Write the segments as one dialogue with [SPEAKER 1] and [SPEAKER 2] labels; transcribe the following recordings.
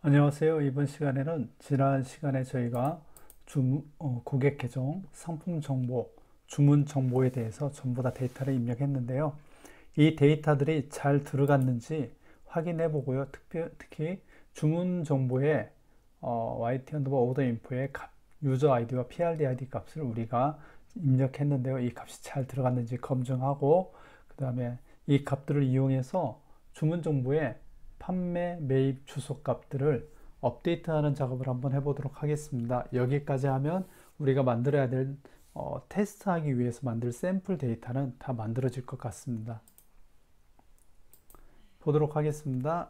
[SPEAKER 1] 안녕하세요. 이번 시간에는 지난 시간에 저희가 고객 계정, 상품 정보, 주문 정보에 대해서 전부 다 데이터를 입력했는데요. 이 데이터들이 잘 들어갔는지 확인해 보고요. 특히 주문 정보에 YT 언더바 오더 인포의 유저 아이디와 PRD 아이디 값을 우리가 입력했는데요. 이 값이 잘 들어갔는지 검증하고 그 다음에 이 값들을 이용해서 주문 정보에 판매, 매입, 주소 값들을 업데이트하는 작업을 한번 해보도록 하겠습니다. 여기까지 하면 우리가 만들어야 될 테스트하기 위해서 만들 샘플 데이터는 다 만들어질 것 같습니다. 보도록 하겠습니다.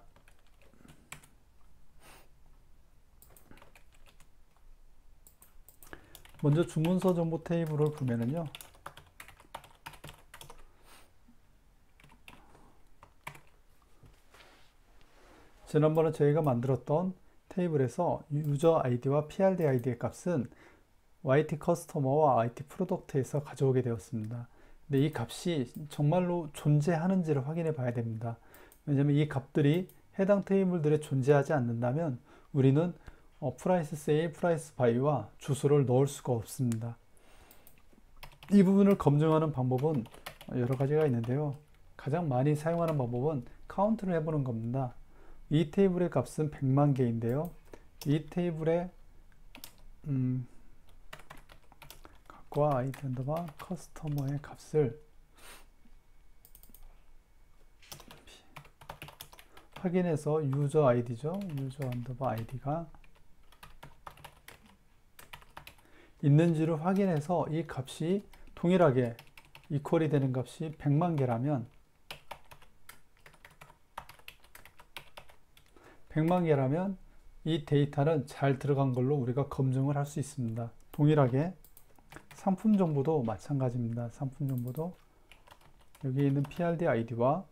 [SPEAKER 1] 먼저 주문서 정보 테이블을 보면은요. 지난번에 저희가 만들었던 테이블에서 유저 아이디와 PRD 아이디의 값은 YT 커스터머와 YT 프로덕트에서 가져오게 되었습니다. 근데 이 값이 정말로 존재하는지를 확인해 봐야 됩니다. 왜냐하면 이 값들이 해당 테이블들에 존재하지 않는다면 우리는 프라이스 세일, 프라이스 바이와 주소를 넣을 수가 없습니다. 이 부분을 검증하는 방법은 여러 가지가 있는데요. 가장 많이 사용하는 방법은 카운트를 해보는 겁니다. 이 테이블의 값은 100만 개인데요. 이 테이블의 값과 아이디 언더바 커스터머의 값을 확인해서 유저 아이디죠. 유저 언더바 아이디가 있는지를 확인해서 이 값이 동일하게 이퀄이 되는 값이 100만 개라면 100만 개라면 이 데이터는 잘 들어간 걸로 우리가 검증을 할 수 있습니다. 동일하게 상품 정보도 마찬가지입니다. 상품 정보도 여기 있는 PRD 아이디와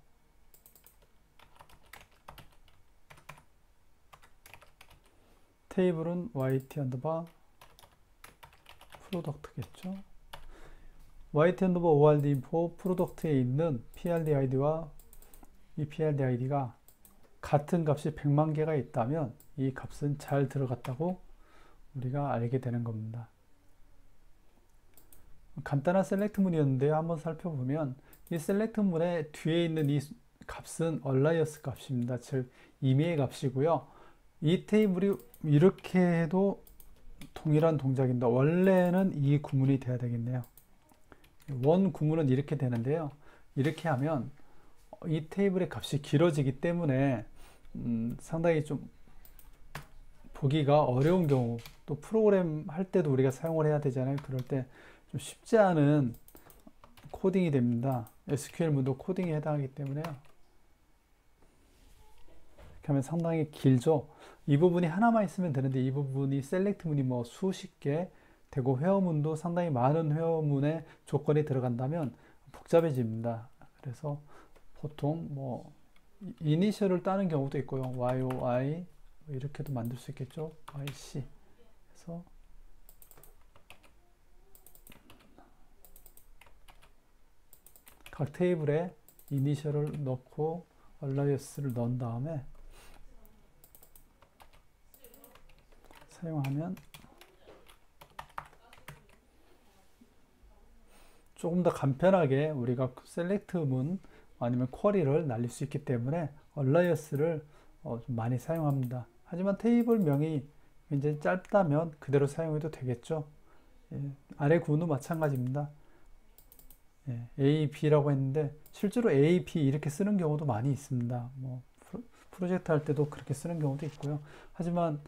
[SPEAKER 1] 테이블은 YT 언더바 프로덕트겠죠. YT 언더바 ORD 인포 프로덕트에 있는 PRD 아이디와 이 PRD 아이디가 같은 값이 100만 개가 있다면 이 값은 잘 들어갔다고 우리가 알게 되는 겁니다. 간단한 셀렉트 문이었는데요. 한번 살펴보면 이 셀렉트 문의 뒤에 있는 이 값은 얼라이어스 값입니다. 즉 임의의 값이고요. 이 테이블이 이렇게 해도 동일한 동작입니다. 원래는 이 구문이 돼야 되겠네요. 원 구문은 이렇게 되는데요. 이렇게 하면 이 테이블의 값이 길어지기 때문에 상당히 좀 보기가 어려운 경우, 또 프로그램 할 때도 우리가 사용을 해야 되잖아요. 그럴 때 좀 쉽지 않은 코딩이 됩니다. SQL문도 코딩에 해당하기 때문에요. 이렇게 하면 상당히 길죠. 이 부분이 하나만 있으면 되는데 이 부분이 셀렉트 문이 뭐 수십 개 되고 회어문도 상당히 많은 회어문의 조건이 들어간다면 복잡해집니다. 그래서 보통 뭐 이니셜을 따는 경우도 있고요. YOI 이렇게도 만들 수 있겠죠. YC 그래서 각 테이블에 이니셜을 넣고 얼라이어스를 넣은 다음에 사용하면 조금 더 간편하게 우리가 셀렉트 문 아니면 쿼리를 날릴 수 있기 때문에 얼라이어스를 좀 많이 사용합니다. 하지만 테이블명이 굉장히 짧다면 그대로 사용해도 되겠죠. 예, 아래 구문도 마찬가지입니다. 예, A, B라고 했는데 실제로 A, B 이렇게 쓰는 경우도 많이 있습니다. 뭐 프로젝트 할 때도 그렇게 쓰는 경우도 있고요. 하지만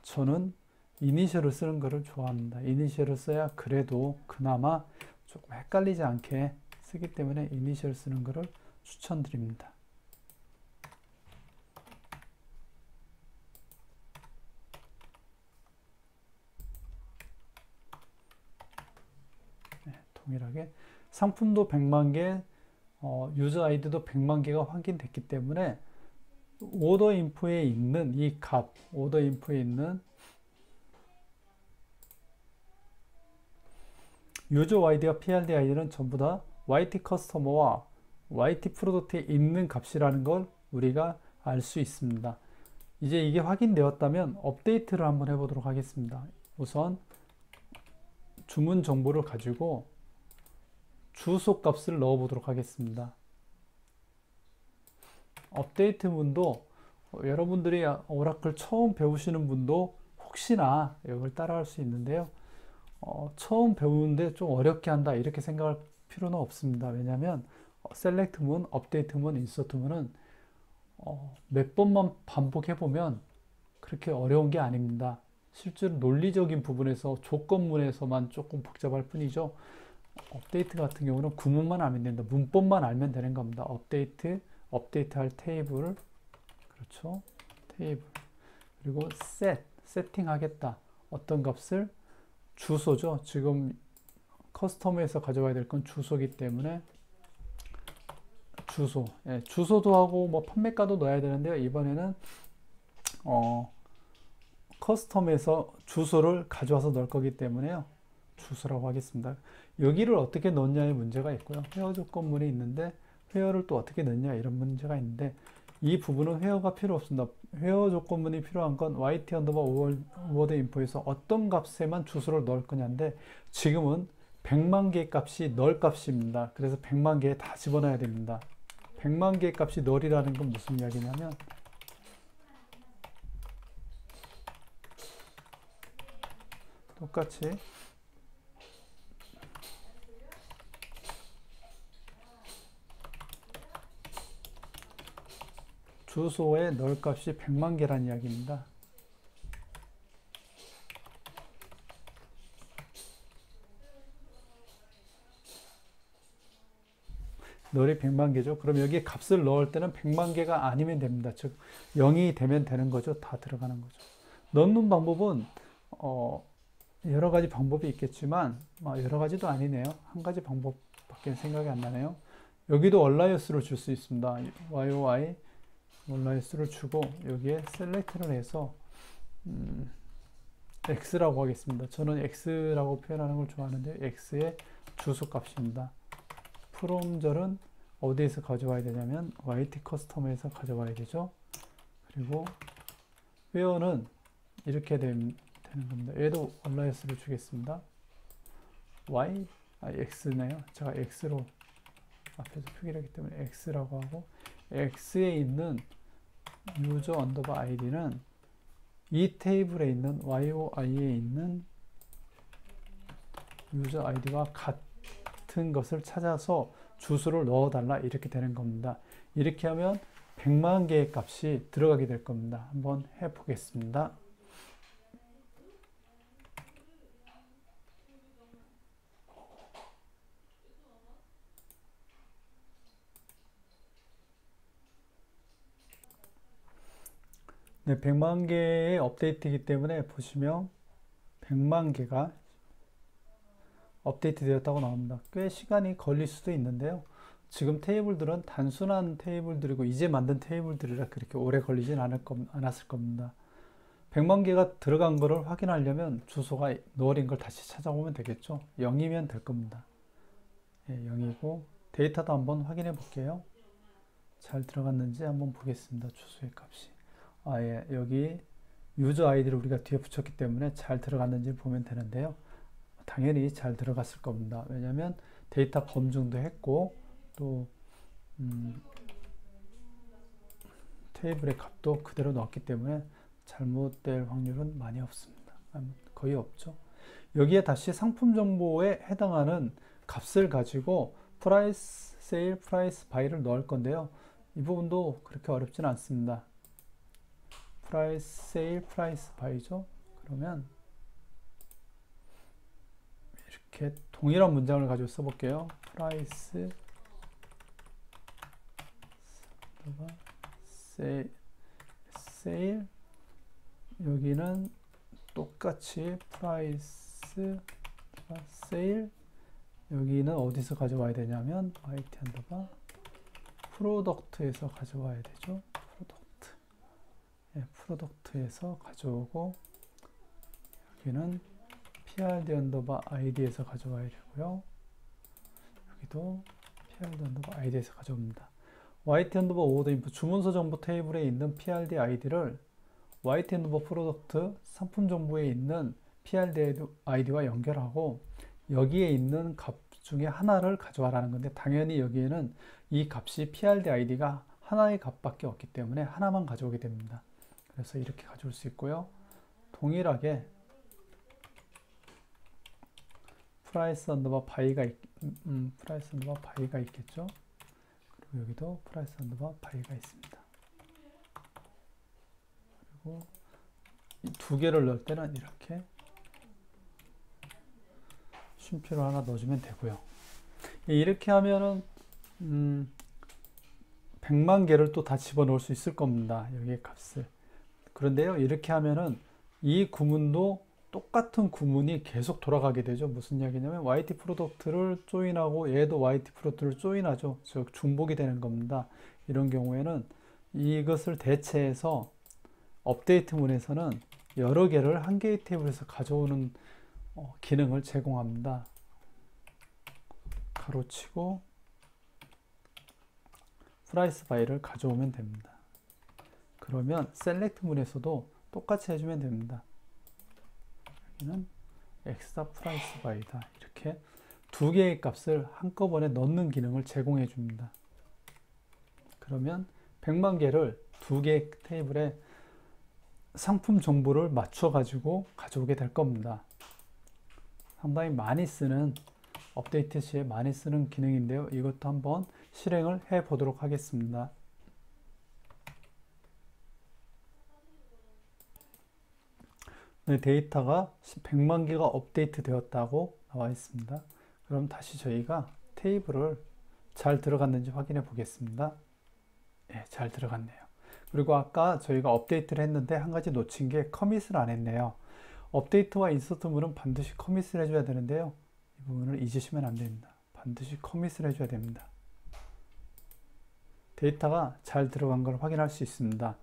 [SPEAKER 1] 저는 이니셜을 쓰는 것을 좋아합니다. 이니셜을 써야 그래도 그나마 조금 헷갈리지 않게 쓰기 때문에 이니셜 쓰는 것을 추천드립니다. 네, 동일하게 상품도 100만 개, 유저 아이디도 100만 개가 확인됐기 때문에 오더 인포에 있는 이 값, 오더 인포에 있는 유저 아이디와 PRD 아이디는 전부 다 YT 커스터머와 YT 프로덕트에 있는 값이라는 걸 우리가 알 수 있습니다. 이제 이게 확인되었다면 업데이트를 한번 해보도록 하겠습니다. 우선 주문 정보를 가지고 주소 값을 넣어 보도록 하겠습니다. 업데이트 문도 여러분들이 오라클 처음 배우시는 분도 혹시나 이걸 따라할 수 있는데요. 처음 배우는데 좀 어렵게 한다 이렇게 생각할 필요는 없습니다. 왜냐하면 셀렉트 문, 업데이트 문, 인서트 문은 몇 번만 반복해 보면 그렇게 어려운 게 아닙니다. 실제로 논리적인 부분에서 조건문에서만 조금 복잡할 뿐이죠. 업데이트 같은 경우는 구문만 알면 된다. 문법만 알면 되는 겁니다. 업데이트, 업데이트할 테이블, 그렇죠? 테이블. 그리고 세팅하겠다. 어떤 값을? 주소죠. 지금 커스텀에서 가져와야 될 건 주소이기 때문에 주소. 예, 주소도 하고 뭐 판매가도 넣어야 되는데요. 이번에는 커스텀에서 주소를 가져와서 넣을 거기 때문에요. 주소라고 하겠습니다. 여기를 어떻게 넣냐의 문제가 있고요. 회화 조건문이 있는데 회화를 또 어떻게 넣냐 이런 문제가 있는데 이 부분은 회화가 필요 없습니다. 회화 조건문이 필요한 건 YT 언더바 워드 인포에서 어떤 값에만 주소를 넣을 거냐인데 지금은 100만 개의 값이 널 값입니다. 그래서 100만 개에 다 집어넣어야 됩니다. 100만 개의 값이 널이라는 건 무슨 이야기냐면 똑같이 주소의 널 값이 100만 개란 이야기입니다. 널이 100만 개죠. 그럼 여기에 값을 넣을 때는 100만 개가 아니면 됩니다. 즉 0이 되면 되는 거죠. 다 들어가는 거죠. 넣는 방법은 여러 가지 방법이 있겠지만 여러 가지도 아니네요. 한 가지 방법밖에 생각이 안 나네요. 여기도 얼라이어스를 줄 수 있습니다. YOI 얼라이어스를 주고 여기에 셀렉트를 해서 X라고 하겠습니다. 저는 X라고 표현하는 걸 좋아하는데 X의 주소 값입니다. 프롬절은 어디에서 가져와야 되냐면 YT 커스텀에서 가져와야 되죠. 그리고 where는 이렇게 되는 겁니다. 얘도 얼라이어스를 주겠습니다. X네요. 제가 X로 앞에서 표기를 하기 때문에 X라고 하고 X에 있는 유저 언더바 id는 이 테이블에 있는 YOI에 있는 유저 아이디와 같은 것을 찾아서 주소를 넣어달라 이렇게 되는 겁니다. 이렇게 하면 100만 개의 값이 들어가게 될 겁니다. 한번 해보겠습니다. 네, 100만 개의 업데이트이기 때문에 보시면 100만 개가 업데이트 되었다고 나옵니다. 꽤 시간이 걸릴 수도 있는데요. 지금 테이블들은 단순한 테이블들이고 이제 만든 테이블들이라 그렇게 오래 걸리진 않았을 겁니다. 100만 개가 들어간 거를 확인하려면 주소가 null인 걸 다시 찾아보면 되겠죠. 0이면 될 겁니다. 예, 0이고 데이터도 한번 확인해 볼게요. 잘 들어갔는지 한번 보겠습니다. 주소의 값이. 예, 여기 유저 아이디를 우리가 뒤에 붙였기 때문에 잘 들어갔는지 보면 되는데요. 당연히 잘 들어갔을 겁니다. 왜냐하면 데이터 검증도 했고 또 테이블의 값도 그대로 넣었기 때문에 잘못될 확률은 많이 없습니다. 거의 없죠. 여기에 다시 상품 정보에 해당하는 값을 가지고 price, sale, price, buy를 넣을 건데요. 이 부분도 그렇게 어렵진 않습니다. price, sale, price, buy죠. 그러면 이렇게 동일한 문장을 가지고 써볼게요. price, sale, 여기는 똑같이 price, sale, 여기는 어디서 가져와야 되냐면 YT 언더바 프로덕트에서 가져와야 되죠. 프로덕트에서 가져오고 여기는 PRD 언더바 ID에서 가져와야 되고요. 여기도 PRD 언더바 ID에서 가져옵니다. YT 언더바 오더 인풋 주문서 정보 테이블에 있는 PRD ID를 YT 엔드버 프로덕트 상품 정보에 있는 PRD 아이디와 연결하고 여기에 있는 값 중에 하나를 가져와라는 건데, 당연히 여기에는 이 값이 PRD 아이디가 하나의 값밖에 없기 때문에 하나만 가져오게 됩니다. 그래서 이렇게 가져올 수 있고요. 동일하게 프라이스 언더바 바이가 있겠죠. 그리고 여기도 프라이스 언더바 바이가 있습니다. 그리고 이 두 개를 넣을 때는 이렇게 쉼표를 하나 넣어주면 되고요. 이렇게 하면은 100만 개를 또 다 집어넣을 수 있을 겁니다. 여기에 값을. 그런데요, 이렇게 하면은 이 구문도 똑같은 구문이 계속 돌아가게 되죠. 무슨 이야기냐면 YT 프로덕트를 조인하고 얘도 YT 프로덕트를 조인하죠. 즉 중복이 되는 겁니다. 이런 경우에는 이것을 대체해서 업데이트문에서는 여러 개를 한 개의 테이블에서 가져오는 기능을 제공합니다. 가로치고 프라이스 바이를 가져오면 됩니다. 그러면 셀렉트 문에서도 똑같이 해주면 됩니다. 여기는 엑스다 프라이스 바이다. 이렇게 두 개의 값을 한꺼번에 넣는 기능을 제공해 줍니다. 그러면 100만 개를 두 개의 테이블에 상품 정보를 맞춰 가지고 가져오게 될 겁니다. 상당히 많이 쓰는, 업데이트 시에 많이 쓰는 기능인데요. 이것도 한번 실행을 해 보도록 하겠습니다. 네, 데이터가 100만 개가 업데이트 되었다고 나와 있습니다. 그럼 다시 저희가 테이블을 잘 들어갔는지 확인해 보겠습니다. 네, 잘 들어갔네요. 그리고 아까 저희가 업데이트를 했는데 한 가지 놓친 게 커밋을 안 했네요. 업데이트와 인서트문은 반드시 커밋을 해줘야 되는데요. 이 부분을 잊으시면 안 됩니다. 반드시 커밋을 해줘야 됩니다. 데이터가 잘 들어간 걸 확인할 수 있습니다.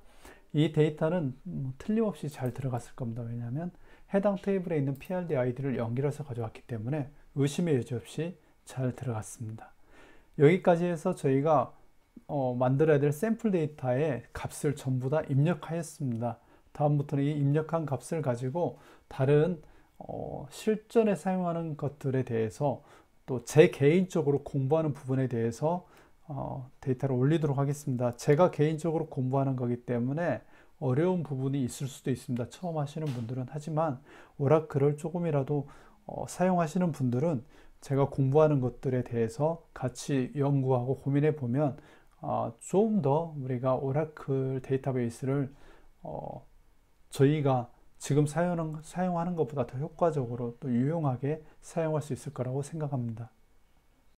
[SPEAKER 1] 이 데이터는 틀림없이 잘 들어갔을 겁니다. 왜냐하면 해당 테이블에 있는 PRD 아이디를 연결해서 가져왔기 때문에 의심의 여지 없이 잘 들어갔습니다. 여기까지 해서 저희가 만들어야 될 샘플 데이터의 값을 전부 다 입력하였습니다. 다음부터는 이 입력한 값을 가지고 다른 실전에 사용하는 것들에 대해서 또 제 개인적으로 공부하는 부분에 대해서 데이터를 올리도록 하겠습니다. 제가 개인적으로 공부하는 거기 때문에 어려운 부분이 있을 수도 있습니다. 처음 하시는 분들은. 하지만 오라클을 조금이라도 사용하시는 분들은 제가 공부하는 것들에 대해서 같이 연구하고 고민해 보면 좀 더 우리가 오라클 데이터베이스를 저희가 지금 사용하는 것보다 더 효과적으로 또 유용하게 사용할 수 있을 거라고 생각합니다.